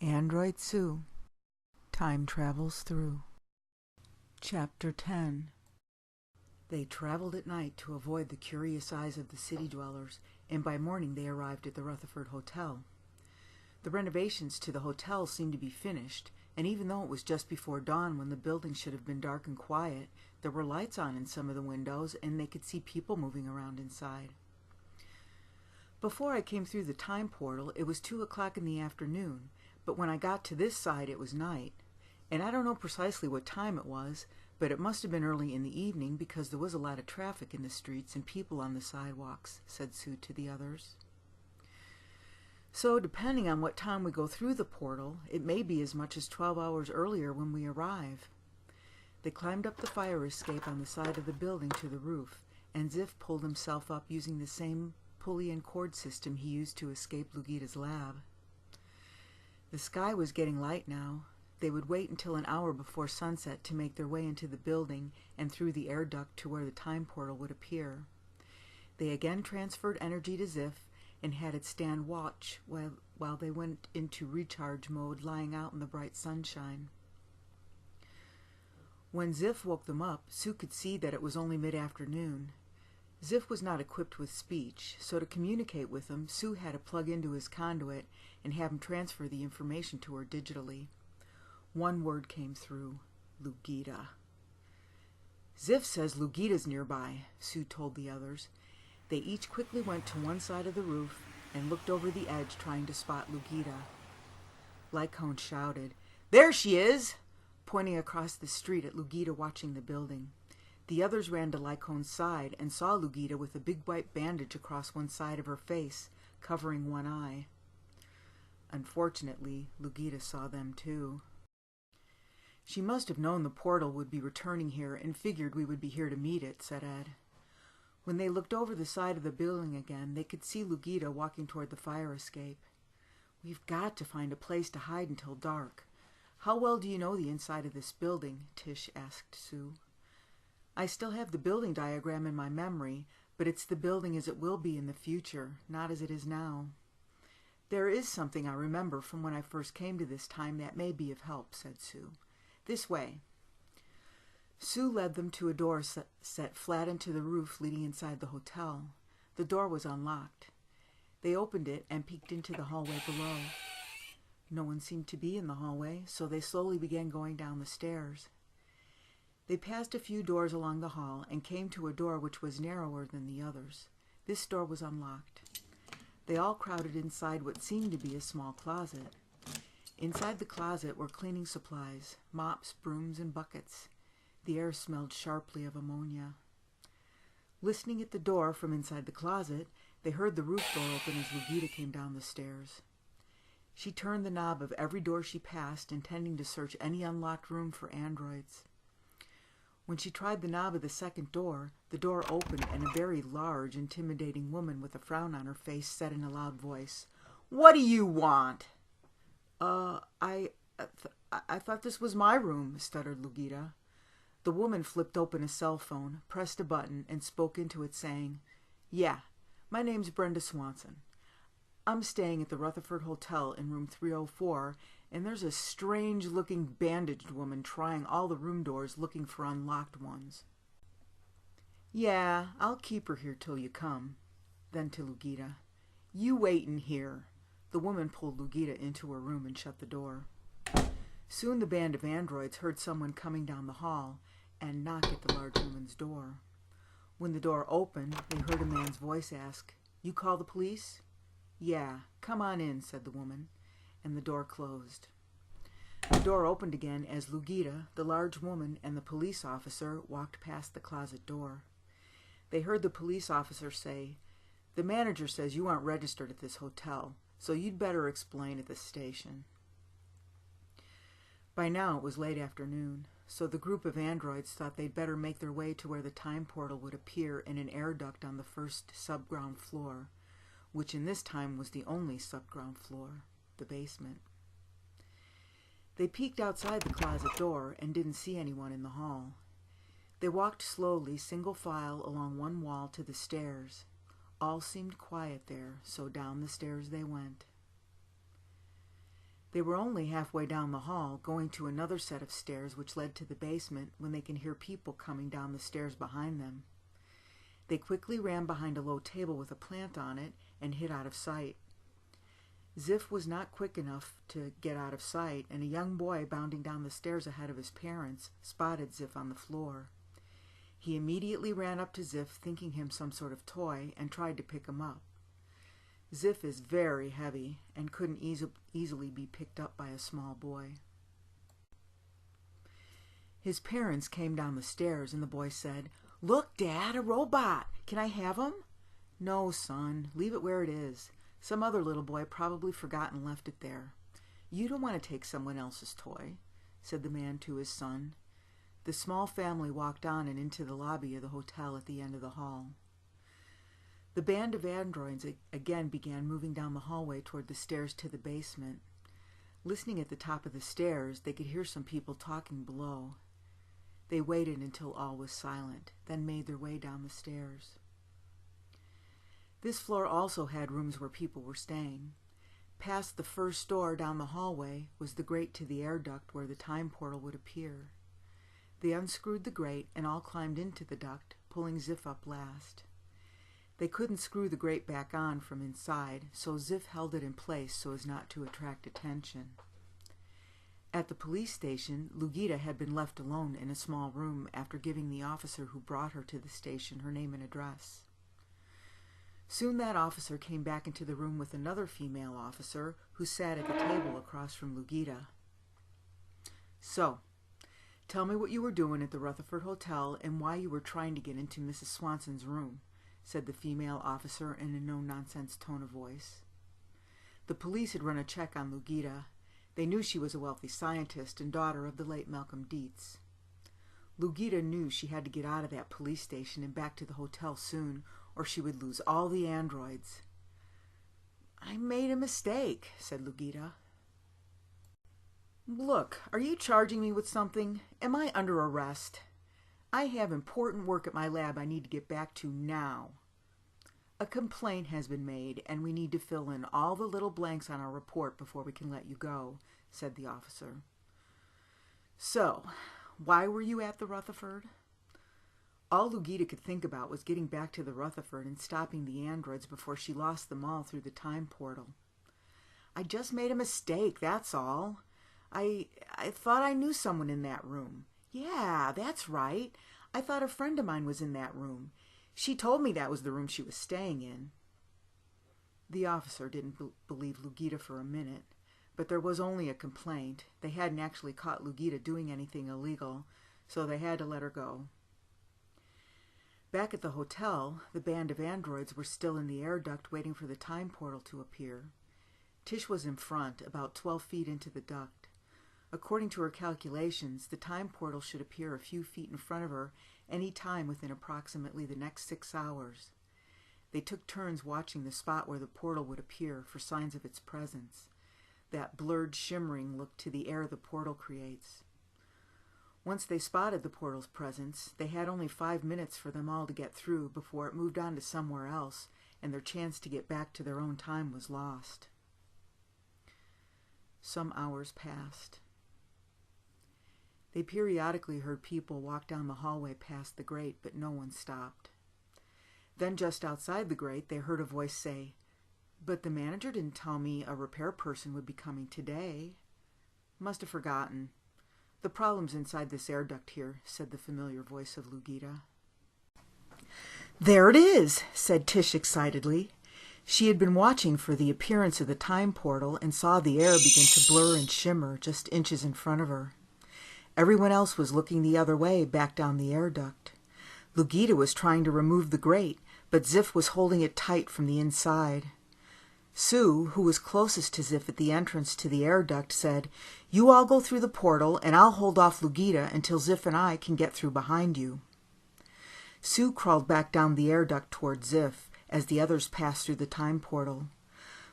Android Sue Time Travels Through. Chapter 10. They traveled at night to avoid the curious eyes of the city dwellers, and by morning they arrived at the Rutherford Hotel. The renovations to the hotel seemed to be finished, and even though it was just before dawn when the building should have been dark and quiet, there were lights on in some of the windows, and they could see people moving around inside. Before I came through the time portal, it was 2 o'clock in the afternoon, but when I got to this side it was night, and I don't know precisely what time it was, but it must have been early in the evening because there was a lot of traffic in the streets and people on the sidewalks, said Sue to the others. So, depending on what time we go through the portal, it may be as much as 12 hours earlier when we arrive. They climbed up the fire escape on the side of the building to the roof, and Ziff pulled himself up using the same pulley and cord system he used to escape Lugita's lab. The sky was getting light now. They would wait until an hour before sunset to make their way into the building and through the air duct to where the time portal would appear. They again transferred energy to Ziff and had it stand watch while they went into recharge mode, lying out in the bright sunshine. When Ziff woke them up, Sue could see that it was only mid-afternoon. Ziff was not equipped with speech, so to communicate with him, Sue had to plug into his conduit and have him transfer the information to her digitally. One word came through: Lugita. Ziff says Lugita's nearby, Sue told the others. They each quickly went to one side of the roof and looked over the edge, trying to spot Lugita. Lycone shouted, "There she is!" pointing across the street at Lugita watching the building. The others ran to Lycone's side and saw Lugita with a big white bandage across one side of her face, covering one eye. Unfortunately, Lugita saw them too. "She must have known the portal would be returning here and figured we would be here to meet it," said Ed. When they looked over the side of the building again, they could see Lugita walking toward the fire escape. "We've got to find a place to hide until dark. How well do you know the inside of this building?" Tish asked Sue. "I still have the building diagram in my memory, but it's the building as it will be in the future, not as it is now. There is something I remember from when I first came to this time that may be of help," said Sue. "This way." Sue led them to a door set flat into the roof leading inside the hotel. The door was unlocked. They opened it and peeked into the hallway below. No one seemed to be in the hallway, so they slowly began going down the stairs. They passed a few doors along the hall and came to a door which was narrower than the others. This door was unlocked. They all crowded inside what seemed to be a small closet. Inside the closet were cleaning supplies, mops, brooms, and buckets. The air smelled sharply of ammonia. Listening at the door from inside the closet, they heard the roof door open as Lugita came down the stairs. She turned the knob of every door she passed, intending to search any unlocked room for androids. When she tried the knob of the second door, the door opened and a very large, intimidating woman with a frown on her face said in a loud voice, "What do you want?" I thought this was my room," stuttered Lugita. The woman flipped open a cell phone, pressed a button, and spoke into it saying, "Yeah, my name's Brenda Swanson. I'm staying at the Rutherford Hotel in room 304, and there's a strange-looking bandaged woman trying all the room doors looking for unlocked ones." "Yeah, I'll keep her here till you come." Then to Lugita, "You wait in here." The woman pulled Lugita into her room and shut the door. Soon the band of androids heard someone coming down the hall and knock at the large woman's door. When the door opened, they heard a man's voice ask, "You call the police?" "Yeah, come on in," said the woman, and the door closed. The door opened again as Lugita, the large woman, and the police officer walked past the closet door. They heard the police officer say, "The manager says you aren't registered at this hotel, so you'd better explain at the station." By now it was late afternoon, so the group of androids thought they'd better make their way to where the time portal would appear in an air duct on the first subground floor, which in this time was the only subground floor, the basement. They peeked outside the closet door and didn't see anyone in the hall. They walked slowly, single file, along one wall to the stairs. All seemed quiet there, so down the stairs they went. They were only halfway down the hall, going to another set of stairs which led to the basement, when they can hear people coming down the stairs behind them. They quickly ran behind a low table with a plant on it and hid out of sight. Ziff was not quick enough to get out of sight, and a young boy bounding down the stairs ahead of his parents spotted Ziff on the floor. He immediately ran up to Ziff, thinking him some sort of toy, and tried to pick him up. Ziff is very heavy and couldn't easily be picked up by a small boy. His parents came down the stairs, and the boy said, "Look, Dad, a robot! Can I have him?" "No, son, leave it where it is. Some other little boy probably forgot and left it there. You don't want to take someone else's toy," said the man to his son. The small family walked on and into the lobby of the hotel at the end of the hall. The band of androids again began moving down the hallway toward the stairs to the basement. Listening at the top of the stairs, they could hear some people talking below. They waited until all was silent, then made their way down the stairs. This floor also had rooms where people were staying. Past the first door down the hallway was the grate to the air duct where the time portal would appear. They unscrewed the grate and all climbed into the duct, pulling Ziff up last. They couldn't screw the grate back on from inside, so Ziff held it in place so as not to attract attention. At the police station, Lugita had been left alone in a small room after giving the officer who brought her to the station her name and address. Soon that officer came back into the room with another female officer who sat at the table across from Lugita. "So, tell me what you were doing at the Rutherford Hotel and why you were trying to get into Mrs. Swanson's room," said the female officer in a no-nonsense tone of voice. The police had run a check on Lugita. They knew she was a wealthy scientist and daughter of the late Malcolm Dietz. Lugita knew she had to get out of that police station and back to the hotel soon, or she would lose all the androids. "I made a mistake," said Lugita. "Look, are you charging me with something? Am I under arrest? I have important work at my lab I need to get back to now. A complaint has been made, and we need to fill in all the little blanks on our report before we can let you go," said the officer. "So, why were you at the Rutherford?" All Lugita could think about was getting back to the Rutherford and stopping the androids before she lost them all through the time portal. "I just made a mistake, that's all. I thought I knew someone in that room. Yeah, that's right. I thought a friend of mine was in that room. She told me that was the room she was staying in." The officer didn't believe Lugita for a minute, but there was only a complaint. They hadn't actually caught Lugita doing anything illegal, so they had to let her go. Back at the hotel, the band of androids were still in the air duct waiting for the time portal to appear. Tish was in front, about 12 feet into the duct. According to her calculations, the time portal should appear a few feet in front of her any time within approximately the next 6 hours. They took turns watching the spot where the portal would appear for signs of its presence, that blurred shimmering look to the air the portal creates. Once they spotted the portal's presence, they had only 5 minutes for them all to get through before it moved on to somewhere else, and their chance to get back to their own time was lost. Some hours passed. They periodically heard people walk down the hallway past the grate, but no one stopped. Then just outside the grate, they heard a voice say, "But the manager didn't tell me a repair person would be coming today." "Must have forgotten. The problem's inside this air duct here," said the familiar voice of Lugita. "There it is," said Tish excitedly. She had been watching for the appearance of the time portal and saw the air begin to blur and shimmer just inches in front of her. Everyone else was looking the other way, back down the air duct. Lugita was trying to remove the grate, but Ziff was holding it tight from the inside. Sue, who was closest to Ziff at the entrance to the air duct, said, "You all go through the portal, and I'll hold off Lugita until Ziff and I can get through behind you." Sue crawled back down the air duct toward Ziff as the others passed through the time portal.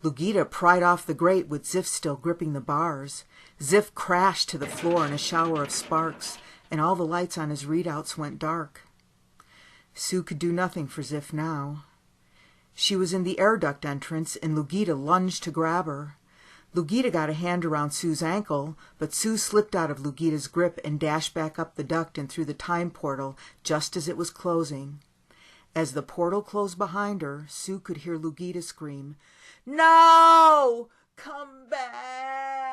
Lugita pried off the grate with Ziff still gripping the bars. Ziff crashed to the floor in a shower of sparks, and all the lights on his readouts went dark. Sue could do nothing for Ziff now. She was in the air duct entrance, and Lugita lunged to grab her. Lugita got a hand around Sue's ankle, but Sue slipped out of Lugita's grip and dashed back up the duct and through the time portal just as it was closing. As the portal closed behind her, Sue could hear Lugita scream, "No! Come back!"